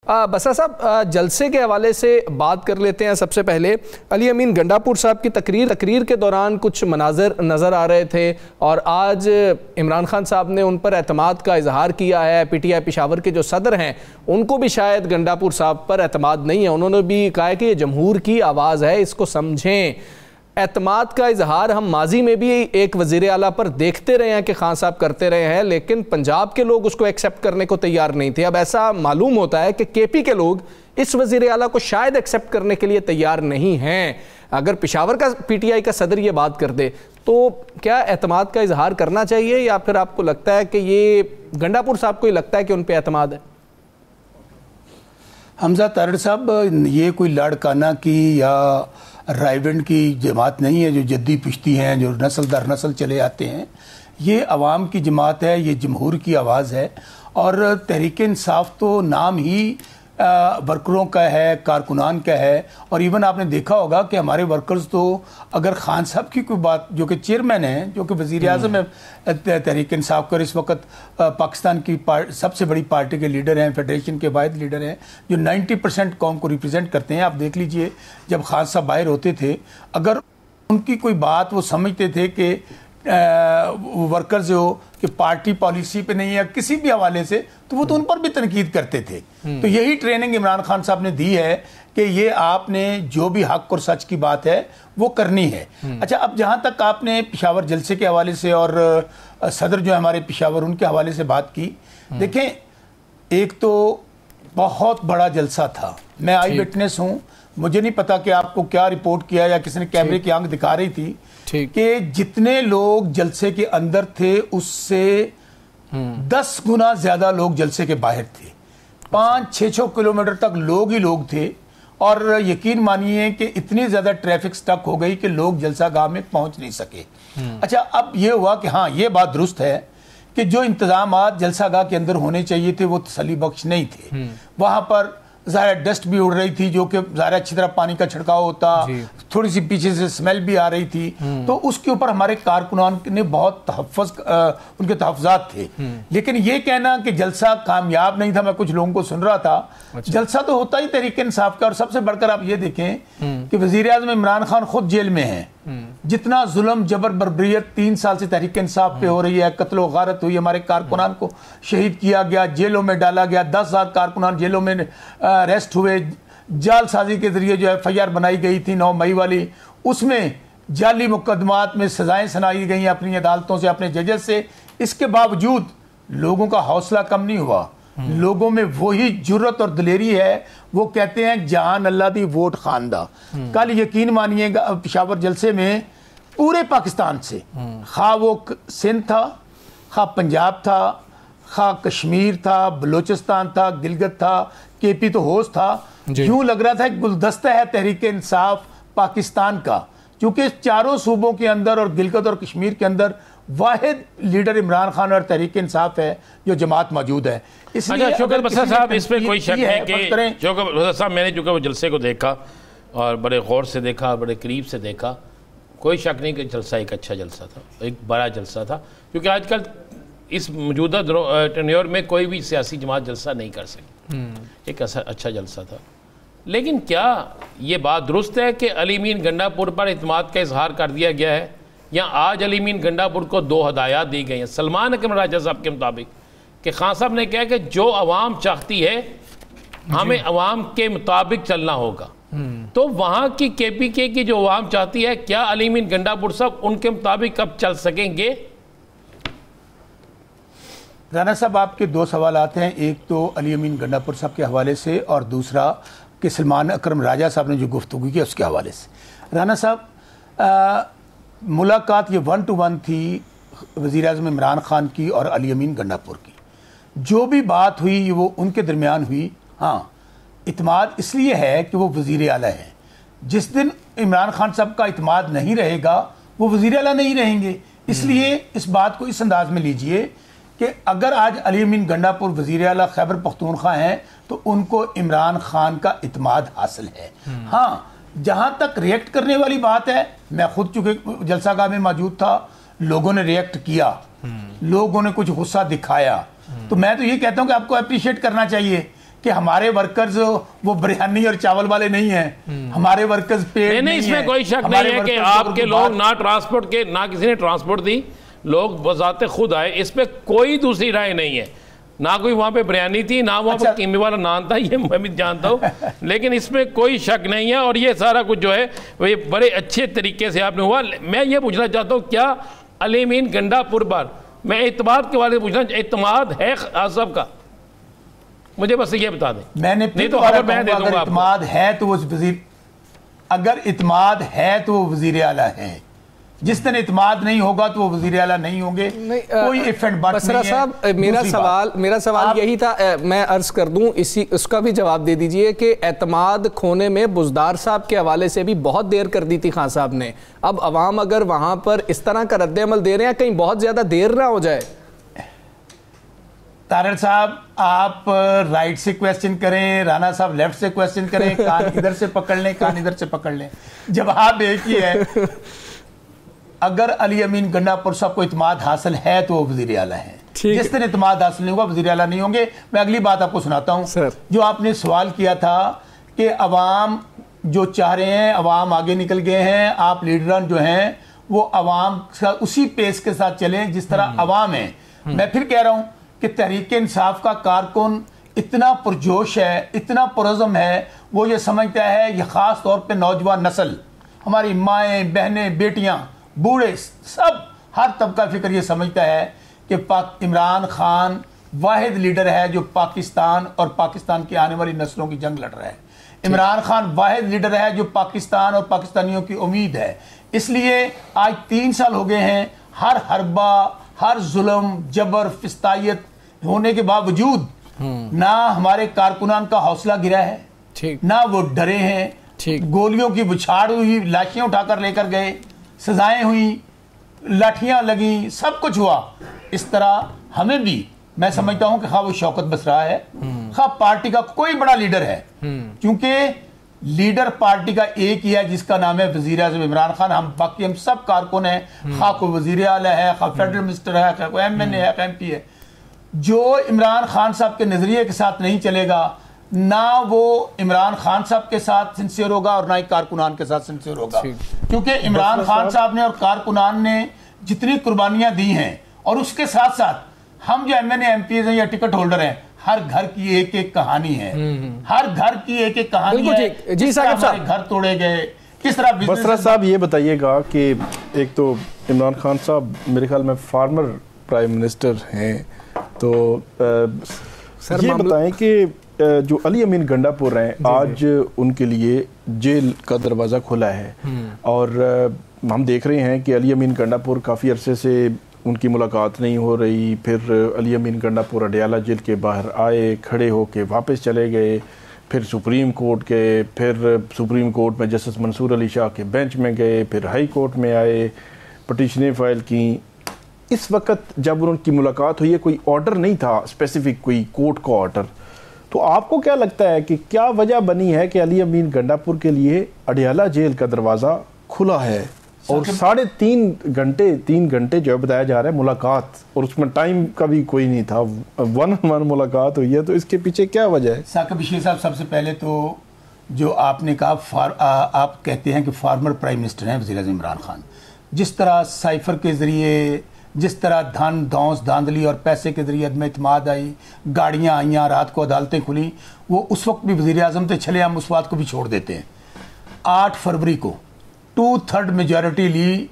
بسا صاحب جلسے کے حوالے سے بات کر لیتے ہیں. سب سے پہلے علی امین گنڈاپور صاحب کی تقریر کے دوران کچھ مناظر نظر آ رہے تھے اور آج عمران خان صاحب نے ان پر اعتماد کا اظہار کیا ہے. پی ٹی آئی پشاور کے جو صدر ہیں ان کو بھی شاید گنڈاپور صاحب پر اعتماد نہیں ہے. انہوں نے بھی کہا ہے کہ یہ جمہور کی آواز ہے, اس کو سمجھیں. اعتماد کا اظہار ہم ماضی میں بھی ایک وزیر اعلیٰ پر دیکھتے رہے ہیں کہ خان صاحب کرتے رہے ہیں, لیکن پنجاب کے لوگ اس کو ایکسیپٹ کرنے کو تیار نہیں تھے. اب ایسا معلوم ہوتا ہے کہ کے پی کے لوگ اس وزیر اعلیٰ کو شاید ایکسیپٹ کرنے کے لیے تیار نہیں ہیں. اگر پشاور کا پی ٹی آئی کا صدر یہ بات کر دے تو کیا اعتماد کا اظہار کرنا چاہیے, یا پھر آپ کو لگتا ہے کہ یہ گنڈاپور صاحب کو ہی لگتا ہے کہ ان پہ اعتماد ہے؟ حمزہ تارڑ صاحب, یہ کوئی لاڑکانہ کی یا رائیونڈ کی جماعت نہیں ہے جو جدی پشتی ہیں, جو نسل در نسل چلے آتے ہیں. یہ عوام کی جماعت ہے, یہ جمہور کی آواز ہے. اور تحریک انصاف تو نام ہی ورکروں کا ہے, کارکنان کا ہے. اور ایون آپ نے دیکھا ہوگا کہ ہمارے ورکرز تو اگر خان صاحب کی کوئی بات, جو کہ چیئرمین ہیں, جو کہ وزیر اعظم ہے تحریک انصاف کا, اس وقت پاکستان کی سب سے بڑی پارٹی کے لیڈر ہیں, فیڈریشن کے واحد لیڈر ہیں, جو 90% قوم کو ریپرزینٹ کرتے ہیں. آپ دیکھ لیجئے جب خان صاحب باہر ہوتے تھے, اگر ان کی کوئی بات وہ سمجھتے تھے کہ ورکرز ہو کہ پارٹی پالیسی پہ نہیں ہے کسی بھی حوالے سے, تو وہ تو ان پر بھی تنقید کرتے تھے. تو یہی ٹریننگ عمران خان صاحب نے دی ہے کہ یہ آپ نے جو بھی حق اور سچ کی بات ہے وہ کرنی ہے. اچھا, اب جہاں تک آپ نے پشاور جلسے کے حوالے سے اور صدر جو ہمارے پشاور ان کے حوالے سے بات کی, دیکھیں ایک تو بہت بڑا جلسہ تھا. میں آئی وٹنس ہوں, مجھے نہیں پتا کہ آپ کو کیا رپورٹ کیا یا کسی نے کیمرے کی آنکھ دکھا رہی تھی کہ جتنے لوگ جلسے کے اندر تھے اس سے 10 گنا زیادہ لوگ جلسے کے باہر تھے. 5-6 کلومیٹر تک لوگ ہی لوگ تھے. اور یقین مانیے کہ اتنی زیادہ ٹریفک سٹک ہو گئی کہ لوگ جلسہ گاہ میں پہنچ نہیں سکے. اچھا, اب یہ ہوا کہ ہاں یہ بات درست ہے کہ جو انتظامات جلسہ گاہ کے اندر ہونے چاہیے تھے وہ تسلی بخش نہیں تھے. وہاں پر ظاہر ڈسٹ بھی اڑ رہی تھی, جو کہ ظاہر اچھی طرح پانی کا چھڑکاؤ ہوتا, تھوڑی سی پیچھے سے سمیل بھی آ رہی تھی. تو اس کے اوپر ہمارے کارکنان نے بہت ان کے تحفظات تھے. لیکن یہ کہنا کہ جلسہ کامیاب نہیں تھا, میں کچھ لوگوں کو سن رہا تھا, جلسہ تو ہوتا ہی تحریک انصاف کا. اور سب سے بڑھ کر آپ یہ دیکھیں کہ وزیر اعظم عمران خان خود جیل میں ہیں. جتنا ظلم جبر بربریت 3 سال سے تحریک انصاف پہ ہو رہی ہے, قتل و غارت ہوئی, ہمارے کارکنان کو شہید کیا گیا, جیلوں میں ڈالا گیا, 10,000 کارکنان جیلوں میں ریسٹ ہوئے, جال سازی کے ذریعے جو FIR بنائی گئی تھی 9 مئی والی, اس میں جعلی مقدمات میں سزائیں سنائی گئیں اپنی عدالتوں سے, اپنے ججز سے. اس کے باوجود لوگوں کا حوصلہ کم نہیں ہوا, لوگوں میں وہی جرت اور دلیری ہے. وہ کہتے ہیں جہان اللہ دی ووٹ خاندہ. کل یقین مانیے گا پشاور جلسے میں پورے پاکستان سے, خواہ وہ سندھ تھا, خواہ پنجاب تھا, خواہ کشمیر تھا, بلوچستان تھا, گلگت تھا, کے پی تو ہوش تھا, یوں لگ رہا تھا ایک گلدستہ ہے تحریک انصاف پاکستان کا. کیونکہ چاروں صوبوں کے اندر اور گلگت اور کشمیر کے اندر واحد لیڈر عمران خان اور تحریک انصاف ہے جو جماعت موجود ہے. اس لیے شوکت بسا صاحب اس پہ کوئی شک ہے کہ شوکت بسا صاحب میں نے چونکہ وہ جلسے کو دیکھا اور بڑے غور سے دیکھا, بڑے قریب سے دیکھا, کوئی شک نہیں کہ جلسہ ایک اچھا جلسہ تھا, ایک بڑا جلسہ تھا. کیونکہ آج کل اس موجودہ ٹینیور میں کوئی بھی سیاسی جماعت جلسہ نہیں کر سکتی. ایک اچھا جلسہ تھا. لیکن کیا یہ بات درست ہے کہ علی امین گنڈاپور پر اعتماد کا اظہار کر دیا گیا ہے, یا آج علی امین گنڈاپور کو 2 ہدایات دی گئی ہیں سلمان اکرم راجہ صاحب کے مطابق کہ خان صاحب نے کہا کہ جو عوام چاہتی ہے ہمیں عوام کے مطابق چلنا ہوگا. تو وہاں کی کے پی کے کی جو عوام چاہتی ہے, کیا علی امین گنڈاپور صاحب ان کے مطابق اب چل سکیں گے؟ رانا صاحب آپ کے 2 سوالات ہیں, ایک تو علی امین گنڈاپور صاحب کے حوالے سے اور دوسرا کہ سلمان اکرم راجہ صاحب نے جو گفتگو کی اس کے حوالے سے. رانا صاحب, ملاقات یہ 1 to 1 تھی وزیر اعظم عمران خان کی اور علی امین گنڈاپور کی. جو بھی بات ہوئی وہ ان کے درمیان ہوئی. ہاں, اعتماد اس لیے ہے کہ وہ وزیر اعلیٰ ہیں. جس دن عمران خان صاحب کا اعتماد نہیں رہے گا وہ وزیر اعلیٰ نہیں رہیں گے. اس لیے اس بات کو اس انداز میں لیجئے کہ اگر آج علی امین گنڈاپور وزیر اعلیٰ خیبر پختونخوا ہیں تو ان کو عمران خان کا اعتماد حاصل ہے. ہاں, جہاں تک ریئیکٹ کرنے والی بات ہے, میں خود چونکہ جلسہ گاہ میں موجود تھا, لوگوں نے ریئیکٹ کیا, لوگوں نے کچھ غصہ دکھایا, تو میں تو یہ کہتا ہوں کہ آپ کو اپریشیٹ کرنا چاہیے کہ ہمارے ورکرز وہ بریانی اور چاول والے نہیں ہیں، ہمارے ورکرز پیڑ نہیں ہیں۔ اس میں کوئی شک نہیں ہے کہ آپ کے لوگ نہ ٹرانسپورٹ کے، نہ کسی نے ٹرانسپورٹ دی، لوگ بذات خود آئے، اس پہ کوئی دوسری رائے نہیں ہے۔ نہ کوئی وہاں پہ بریانی تھی، نہ وہاں پہ قیمے والا نان تھا، یہ میں بھی جانتا ہوں، لیکن اس میں کوئی شک نہیں ہے۔ اور یہ سارا کچھ جو ہے وہ بڑے اچھے طریقے سے آپ نے ہوا۔ میں یہ پوچھنا چاہتا ہوں، کیا علی امین گنڈا پور پر، میں اعتماد کے والے سے پوچھنا، اعتماد ہے خان صاحب کا؟ مجھے بس یہ بتا دیں۔ میں نے نہیں تو خبر میں دے دوں گا آپ کو۔ اعتماد ہے تو وہ وزیر، اگر اعتماد ہے تو وہ وزیر اعلیٰ ہے، جس دن اعتماد نہیں ہوگا تو وہ وزیر اعلیٰ نہیں ہوں گے، کوئی ایف اینڈ بٹ نہیں ہے۔ بسرا صاحب میرا سوال یہی تھا، میں عرض کر دوں، اس کا بھی جواب دے دیجئے کہ اعتماد کھونے میں بزدار صاحب کے حوالے سے بھی بہت دیر کر دی تھی خان صاحب نے، اب عوام اگر وہاں پر اس طرح کا رد عمل دے رہے ہیں کہیں بہت زیادہ دیر نہ ہو جائے؟ طاہر صاحب آپ رائٹ سے کویسچن کریں، رانا صاحب لیفٹ سے کویسچن کریں، کان ادھر سے پکڑ لیں، کان ادھر سے پکڑ لیں، جواب ایک ہی ہے۔ اگر علی امین گنڈا پور صاحب کو اعتماد حاصل ہے تو وہ وزیر اعلیٰ ہیں، جس دن اعتماد حاصل نہیں ہوگا وزیر اعلیٰ نہیں ہوں گے۔ میں اگلی بات آپ کو سناتا ہوں، جو آپ نے سوال کیا تھا کہ عوام جو چاہ رہے ہیں، عوام آگے نکل گئے ہیں، آپ لیڈران جو ہیں وہ عوام اسی پیس کے ساتھ چلیں جس طرح عوام ہیں۔ میں پھر کہہ رہا ہوں کہ تحریک انصاف کا کارکن اتنا پرجوش ہے، اتنا پرعزم ہے، وہ یہ سمجھتا ہے، یہ خاص طور پہ نوجوان نسل، ہماری مائیں، بہنیں، بیٹیاں، بوڑھے، سب ہر طبقہ فکر یہ سمجھتا ہے کہ عمران خان واحد لیڈر ہے جو پاکستان اور پاکستان کی آنے والی نسلوں کی جنگ لڑ رہا ہے۔ عمران خان واحد لیڈر ہے جو پاکستان اور پاکستانیوں کی امید ہے۔ اس لیے آج 3 سال ہو گئے ہیں، ہر حربہ، ہر ظلم، جبر، فستائیت ہونے کے باوجود نہ ہمارے کارکنان کا حوصلہ گرا ہے، نہ وہ ڈرے ہیں، گولیوں کی بچھاڑ ہوئی، لاشیاں اٹھا کر لے کر گئے، سزائیں ہوئیں، لاٹھیاں لگیں، سب کچھ ہوا۔ اس طرح ہمیں بھی، میں سمجھتا ہوں کہ خواہ وہ شوکت بسرا ہے، خواہ پارٹی کا کوئی بڑا لیڈر ہے، کیونکہ لیڈر پارٹی کا ایک ہی ہے جس کا نام ہے وزیر اعظم عمران خان۔ باقی ہم سب کارکن ہیں، خواہ کوئی وزیر اعلیٰ ہے، خواہ فیڈرل منسٹر ہے، خواہ کوئی ایم این اے ہے، ایم پی ہے، جو عمران خان صاحب کے نظریے کے ساتھ نہیں چلے گا، نہ وہ عمران خان صاحب کے ساتھ سنسیئر ہوگا اور نہ ہی کارکنان کے ساتھ سنسیئر ہوگا، کیونکہ عمران خان صاحب نے اور کارکنان نے جتنی قربانیاں دی ہیں، اور اس کے ساتھ ساتھ ہم جو ایم این اے، ایم پی ایز ہیں یا ٹکٹ ہولڈر ہیں، ہر گھر کی ایک ایک کہانی ہے، ہر گھر کی ایک ایک کہانی ہے، جی صاحب ہمارے گھر توڑے گئے، کس طرح بسرا صاحب یہ بتائیے گا کہ ایک تو عمران خان صاحب میرے خیال میں فارمر پرائم منسٹر ہیں، تو یہ بتائیں کہ جو علی امین گنڈا پور ہیں، آج ان کے لیے جیل کا دروازہ کھلا ہے، اور ہم دیکھ رہے ہیں کہ علی امین گنڈا پور کافی عرصے سے ان کی ملاقات نہیں ہو رہی، پھر علی امین گنڈا پور اڈیالہ جیل کے باہر آئے، کھڑے ہو کے واپس چلے گئے، پھر سپریم کورٹ گئے، پھر سپریم کورٹ میں جسٹس منصور علی شاہ کے بینچ میں گئے، پھر ہائی کورٹ میں آئے، پٹیشنیں فائل کی۔ اس وقت جب ان کی ملاقات ہوئی ہے، کوئی آرڈر نہیں تھا اسپیسیفک، کوئی کورٹ کا آرڈر، تو آپ کو کیا لگتا ہے کہ کیا وجہ بنی ہے کہ علی امین گنڈا پور کے لیے اڈیالہ جیل کا دروازہ کھلا ہے، اور 3.5 گھنٹے جو بتایا جا رہا ہے ملاقات، اور اس میں ٹائم کا بھی کوئی نہیں تھا، 1-on-1 ملاقات ہوئی ہے، تو اس کے پیچھے کیا وجہ ہے؟ ثاقب بشیر صاحب، سب سے پہلے تو جو آپ نے کہا، آپ کہتے ہیں کہ فارمر پرائم منسٹر ہیں وزیر اعظم عمران خان، جس طرح سائفر کے ذریعے، جس طرح دھن دھونس دھاندلی اور پیسے کے ذریعے عدم اعتماد آئی، گاڑیاں آئیں، رات کو عدالتیں کھلیں، وہ اس وقت بھی وزیر اعظم تھے، چلے ہم اس بات کو بھی چھوڑ دیتے ہیں۔ 8 فروری کو 2/3 میجورٹی لی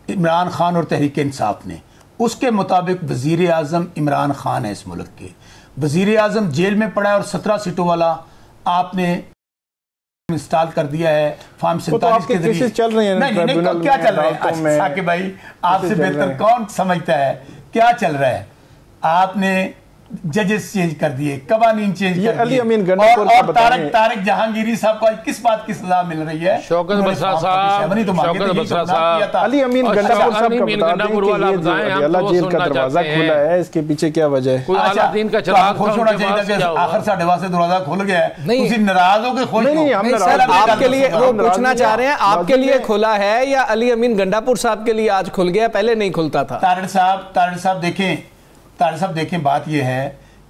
عمران خان اور تحریک انصاف نے، اس کے مطابق وزیر اعظم عمران خان ہے اس ملک کے، وزیر اعظم جیل میں پڑا ہے، اور 17 سیٹوں والا آپ نے انسٹال کر دیا ہے فارم 47 کے ذریعے۔ چل رہے ہیں نہیں، کیا چل رہا ہے ثاقب بھائی، آپ سے بہتر کون سمجھتا ہے کیا چل رہا ہے؟ آپ نے ججز چینج کر دیے، قوانین چینج کر دیے، اور طارق جہانگیری صاحب کو کس بات کی سزا مل رہی ہے؟ شوکت بسرا صاحب، علی امین گنڈا پور صاحب کا بتا دیں کہ یہ جو اڈیالہ جیل کا دروازہ کھلا ہے، اس کے پیچھے کیا وجہ ہے؟ خوش ہونا چاہیے کہ آخر سے دروازہ کھل گیا ہے، اسی ناراض ہو کے خوش ہو۔ آپ کے لیے وہ پوچھنا چاہ رہے ہیں، آپ کے لیے کھلا ہے یا علی امین گنڈا پور صاحب کے لیے آج کھل گیا، پہلے نہیں کھلتا تھا؟ طارق صاحب دیکھیں، بات یہ ہے